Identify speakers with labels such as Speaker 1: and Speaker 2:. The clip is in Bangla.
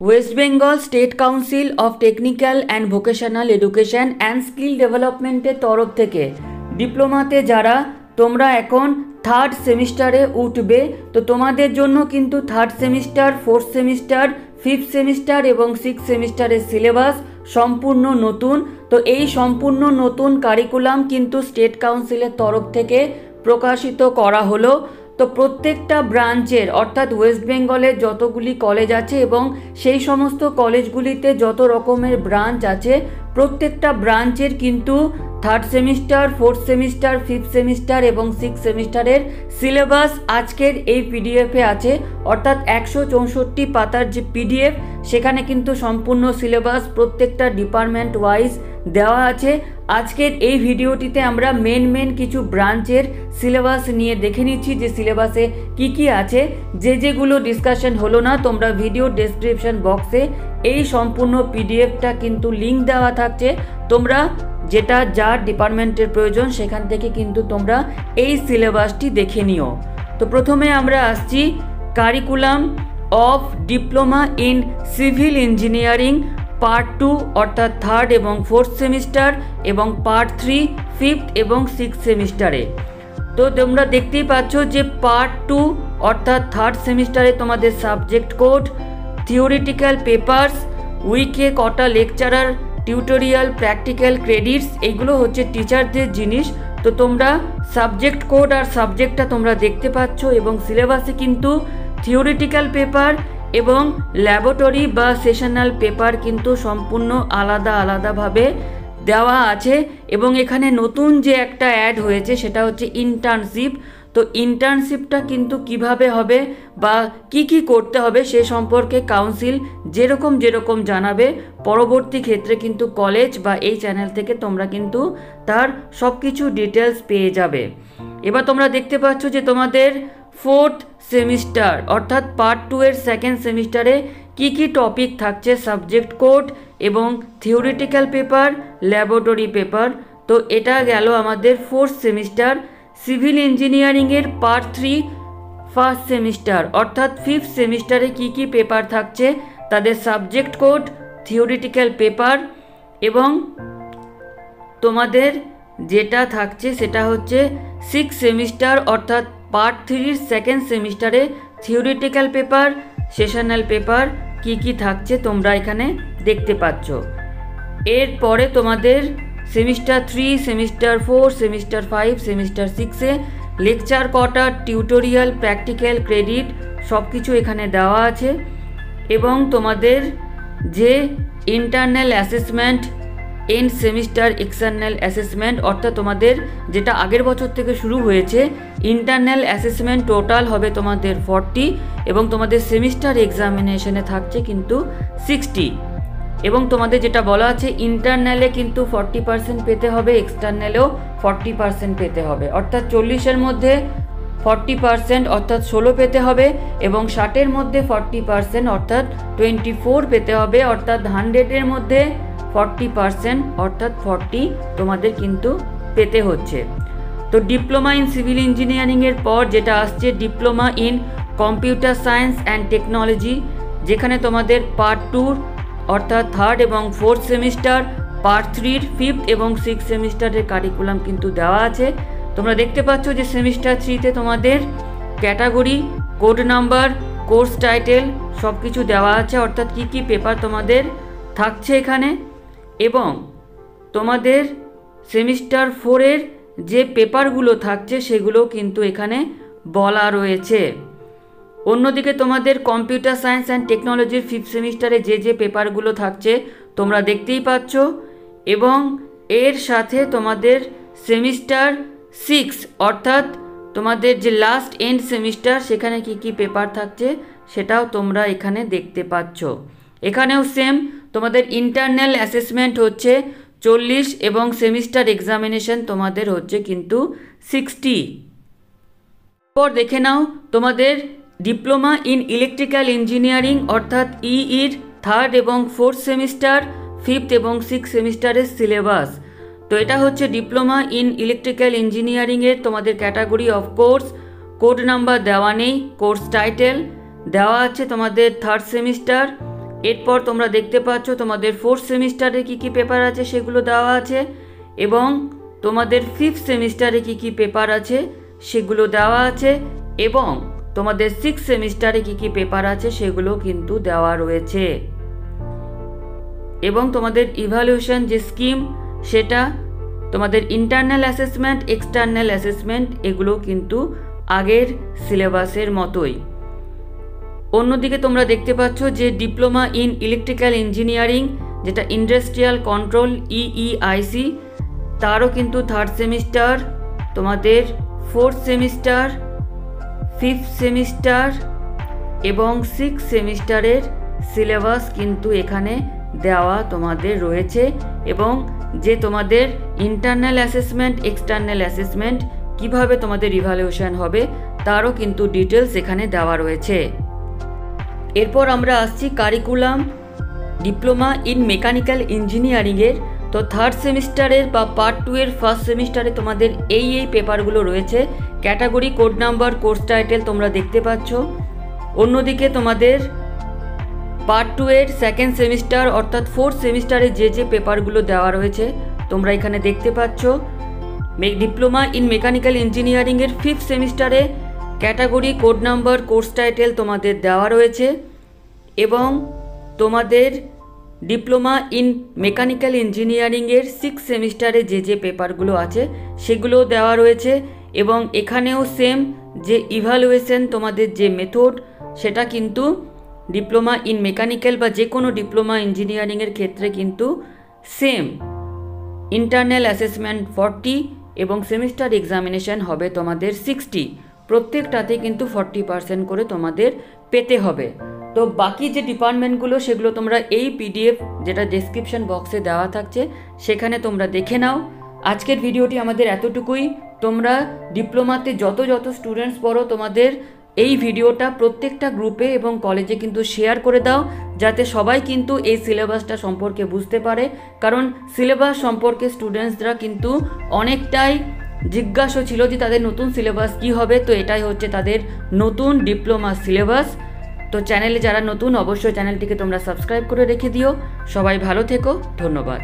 Speaker 1: West Bengal state council of technical and vocational education and skill ডেভেলপমেন্টের তরফ থেকে ডিপ্লোমাতে যারা তোমরা এখন থার্ড সেমিস্টারে উঠবে, তো তোমাদের জন্য কিন্তু third semester, fourth semester, fifth semester এবং সিক্স সেমিস্টারের সিলেবাস সম্পূর্ণ নতুন। তো এই সম্পূর্ণ নতুন কারিকুলাম কিন্তু স্টেট কাউন্সিলের তরফ থেকে প্রকাশিত করা হলো। তো প্রত্যেকটা ব্রাঞ্চের অর্থাৎ ওয়েস্ট বেঙ্গলের যতগুলি কলেজ আছে এবং সেই সমস্ত কলেজগুলিতে যত রকমের ব্রাঞ্চ আছে, প্রত্যেকটা ব্রাঞ্চের কিন্তু third semester, fourth semester, fifth semester এবং সিক্স সেমিস্টারের সিলেবাস আজকের এই পিডিএফে আছে। অর্থাৎ 164 পাতার যে পিডিএফ, সেখানে কিন্তু সম্পূর্ণ সিলেবাস প্রত্যেকটা ডিপার্টমেন্ট ওয়াইজ দেওয়া আছে। আজকের এই ভিডিওটিতে আমরা মেন কিছু ব্রাঞ্চের সিলেবাস নিয়ে দেখে নিচ্ছি যে সিলেবাসে কি আছে। যেগুলো ডিসকাশন হলো না, তোমরা ভিডিও ডেসক্রিপশন বক্সে এই সম্পূর্ণ পিডিএফটা কিন্তু লিঙ্ক দেওয়া থাকছে। তোমরা যেটা যার ডিপার্টমেন্টের প্রয়োজন সেখান থেকে কিন্তু তোমরা এই সিলেবাসটি দেখে নিও। তো প্রথমে আমরা আসছি curriculum of diploma in civil engineering part 2 অর্থাৎ থার্ড এবং ফোর্থ সেমিস্টার এবং পার্ট 3 ফিফথ এবং সিক্স সেমিস্টারে। তো তোমরা দেখতেই পাচ্ছ যে পার্ট 2 অর্থাৎ থার্ড সেমিস্টারে তোমাদের সাবজেক্ট কোড, থিওরিটিক্যাল পেপারস, উইকে কটা লেকচারার, টিউটোরিয়াল, প্র্যাকটিক্যাল, ক্রেডিটস, এইগুলো হচ্ছে টিচারদের জিনিস। তো তোমরা সাবজেক্ট কোড আর সাবজেক্টটা তোমরা দেখতে পাচ্ছ এবং সিলেবাসে কিন্তু থিওরিটিক্যাল পেপার এবং ল্যাবরেটরি বা সেশনাল পেপার কিন্তু সম্পূর্ণ আলাদাভাবে দেওয়া আছে। এবং এখানে নতুন যে একটা অ্যাড হয়েছে সেটা হচ্ছে ইন্টার্নশিপ। তো ইন্টার্নশিপটা কিন্তু কিভাবে হবে বা কি করতে হবে সে সম্পর্কে কাউন্সিল যেরকম জানাবে, পরবর্তী ক্ষেত্রে কিন্তু কলেজ বা এই চ্যানেল থেকে তোমরা কিন্তু তার সব কিছু ডিটেলস পেয়ে যাবে। এবার তোমরা দেখতে পাচ্ছ যে তোমাদের ফোর্থ সেমিস্টার অর্থাৎ পার্ট 2 এর সেকেন্ড সেমিস্টারে কি টপিক থাকছে, সাবজেক্ট কোড এবং থিওরিটিক্যাল পেপার, ল্যাবরেটরি পেপার। তো এটা গেল আমাদের ফোর্থ সেমিস্টার। সিভিল ইঞ্জিনিয়ারিংয়ের পার্ট 3 ফার্স্ট সেমিস্টার অর্থাৎ ফিফথ সেমিস্টারে কি পেপার থাকছে, তাদের সাবজেক্ট কোড, থিওরিটিক্যাল পেপার এবং তোমাদের যেটা থাকছে সেটা হচ্ছে সিক্স সেমিস্টার অর্থাৎ পার্ট 3 সেকেন্ড সেমিস্টারে থিওরিটিক্যাল পেপার, সেশনাল পেপার কি থাকছে তোমরা এখানে দেখতে পাচ্ছ। এরপরে তোমাদের সেমিস্টার 3, সেমিস্টার 4, সেমিস্টার 5, সেমিস্টার 6-এ লেকচার কটা, টিউটোরিয়াল, প্র্যাকটিক্যাল, ক্রেডিট সব কিছু এখানে দেওয়া আছে। এবং তোমাদের যে internal assessment, end semester external assessment অর্থাৎ তোমাদের যেটা আগের বছর থেকে শুরু হয়েছে, ইন্টারনাল অ্যাসেসমেন্ট টোটাল হবে তোমাদের 40 এবং তোমাদের সেমিস্টার এক্সামিনেশনে থাকছে কিন্তু 60। এবং তোমাদের যেটা বলা আছে ইন্টারনালে কিন্তু 40% পেতে হবে, এক্সটার্নালেও 40% পেতে হবে। অর্থাৎ 40-এর মধ্যে 40% অর্থাৎ 16 পেতে হবে এবং 60-এর মধ্যে 40% অর্থাৎ 24 পেতে হবে। অর্থাৎ 100-এর মধ্যে 40% অর্থাৎ 40 তোমাদের কিন্তু পেতে হচ্ছে। তো ডিপ্লোমা ইন সিভিল ইঞ্জিনিয়ারিংয়ের পর যেটা আসছে diploma in computer science and technology, যেখানে তোমাদের পার্ট 2 অর্থাৎ থার্ড এবং ফোর্থ সেমিস্টার, পার্ট 3 ফিফথ এবং সিক্স সেমিস্টারের কারিকুলাম কিন্তু দেওয়া আছে। তোমরা দেখতে পাচ্ছ যে সেমিস্টার 3-তে তোমাদের category, code number, course title সব কিছু দেওয়া আছে অর্থাৎ কি পেপার তোমাদের থাকছে এখানে। এবং তোমাদের সেমিস্টার 4-এর যে পেপারগুলো থাকছে সেগুলো কিন্তু এখানে বলা রয়েছে। অন্যদিকে তোমাদের কম্পিউটার সায়েন্স অ্যান্ড টেকনোলজির ফিফথ সেমিস্টারে যে পেপারগুলো থাকছে তোমরা দেখতেই পাচ্ছ। এবং এর সাথে তোমাদের সেমিস্টার 6 অর্থাৎ তোমাদের যে লাস্ট এন্ড সেমিস্টার সেখানে কি পেপার থাকছে সেটাও তোমরা এখানে দেখতে পাচ্ছ। এখানেও সেম তোমাদের ইন্টারনাল অ্যাসেসমেন্ট হচ্ছে 40 এবং সেমিস্টার এক্সামিনেশন তোমাদের হচ্ছে কিন্তু 60। পর দেখে নাও তোমাদের ডিপ্লোমা ইন ইলেকট্রিক্যাল ইঞ্জিনিয়ারিং অর্থাৎ ইইর থার্ড এবং ফোর্থ সেমিস্টার, ফিফথ এবং সিক্স সেমিস্টারের সিলেবাস। তো এটা হচ্ছে ডিপ্লোমা ইন ইলেকট্রিক্যাল ইঞ্জিনিয়ারিংয়ের তোমাদের category of course, code number দেওয়া নেই, কোর্স টাইটেল দেওয়া আছে তোমাদের থার্ড সেমিস্টার, এরপর তোমরা দেখতে পাচ্ছ তোমাদের 4th সেমিস্টারে কী কী পেপার আছে সেগুলো দেওয়া আছে, এবং তোমাদের 5th সেমিস্টারে কী কী পেপার আছে সেগুলো দেওয়া আছে, এবং তোমাদের 6th সেমিস্টারে কী কী পেপার আছে সেগুলো কিন্তু দেওয়া রয়েছে। এবং তোমাদের ইভ্যালুয়েশন যে স্কিম সেটা তোমাদের ইন্টারনাল অ্যাসেসমেন্ট, এক্সটার্নাল অ্যাসেসমেন্ট এগুলো কিন্তু আগের সিলেবাসের মতোই। অন্যদিকে তোমরা দেখতে পাচ্ছ যে ডিপ্লোমা ইন ইলেকট্রিক্যাল ইঞ্জিনিয়ারিং, যেটা ইন্ডাস্ট্রিয়াল কন্ট্রোল EEIC, তারও কিন্তু 3rd সেমিস্টার, তোমাদের 4th সেমিস্টার, 5th সেমিস্টার এবং 6th সেমিস্টারের সিলেবাস কিন্তু এখানে দেওয়া তোমাদের রয়েছে, এবং যে তোমাদের ইন্টারনাল অ্যাসেসমেন্ট, এক্সটার্নাল অ্যাসেসমেন্ট কিভাবে তোমাদের ইভ্যালুয়েশন হবে তারও কিন্তু ডিটেলস এখানে দেওয়া রয়েছে। এরপর আমরা আসছি কারিকুলাম ডিপ্লোমা ইন মেকানিক্যাল ইঞ্জিনিয়ারিংয়ের। তো 3rd সেমিস্টারের বা পার্ট 2 এর 1st সেমিস্টারে তোমাদের এই পেপারগুলো রয়েছে। Category, code number, course title তোমরা দেখতে পাচ্ছ। অন্যদিকে তোমাদের পার্ট 2 এর 2nd সেমিস্টার অর্থাৎ 4th সেমিস্টারে যে পেপারগুলো দেওয়া রয়েছে তোমরা এখানে দেখতে পাচ্ছ। ডিপ্লোমা ইন মেকানিক্যাল ইঞ্জিনিয়ারিংয়ের 5th সেমিস্টারে category, code number, course title তোমাদের দেওয়া রয়েছে, এবং তোমাদের ডিপ্লোমা ইন মেকানিক্যাল ইঞ্জিনিয়ারিংয়ের 6th সেমিস্টারে যে পেপারগুলো আছে সেগুলোও দেওয়া রয়েছে, এবং এখানেও সেম যে ইভ্যালুয়েশন তোমাদের যে মেথড সেটা কিন্তু ডিপ্লোমা ইন মেকানিক্যাল বা যে কোনো ডিপ্লোমা ইঞ্জিনিয়ারিংয়ের ক্ষেত্রে কিন্তু সেম। ইন্টারনাল অ্যাসেসমেন্ট 40 এবং সেমিস্টার এক্সামিনেশন হবে তোমাদের 60, প্রত্যেকটাতে কিন্তু 40% করে তোমাদের পেতে হবে। তো বাকি যে ডিপার্টমেন্টগুলো সেগুলো তোমরা এই PDF যেটা ডেসক্রিপশন বক্সে দেওয়া থাকছে সেখানে তোমরা দেখে নাও। আজকের ভিডিওটি আমাদের এতটুকুই। তোমরা ডিপ্লোমাতে যত স্টুডেন্টস পড়ো তোমাদের এই ভিডিওটা প্রত্যেকটা গ্রুপে এবং কলেজে কিন্তু শেয়ার করে দাও, যাতে সবাই কিন্তু এই সিলেবাসটা সম্পর্কে বুঝতে পারে। কারণ সিলেবাস সম্পর্কে স্টুডেন্টসরা কিন্তু অনেকটাই জিজ্ঞাসা ছিল যে তাদের নতুন সিলেবাস কী হবে। তো এটাই হচ্ছে তাদের নতুন ডিপ্লোমা সিলেবাস। তো চ্যানেলে যারা নতুন অবশ্যই চ্যানেলটিকে তোমরা সাবস্ক্রাইব করে রেখে দিও। সবাই ভালো থেকো, ধন্যবাদ।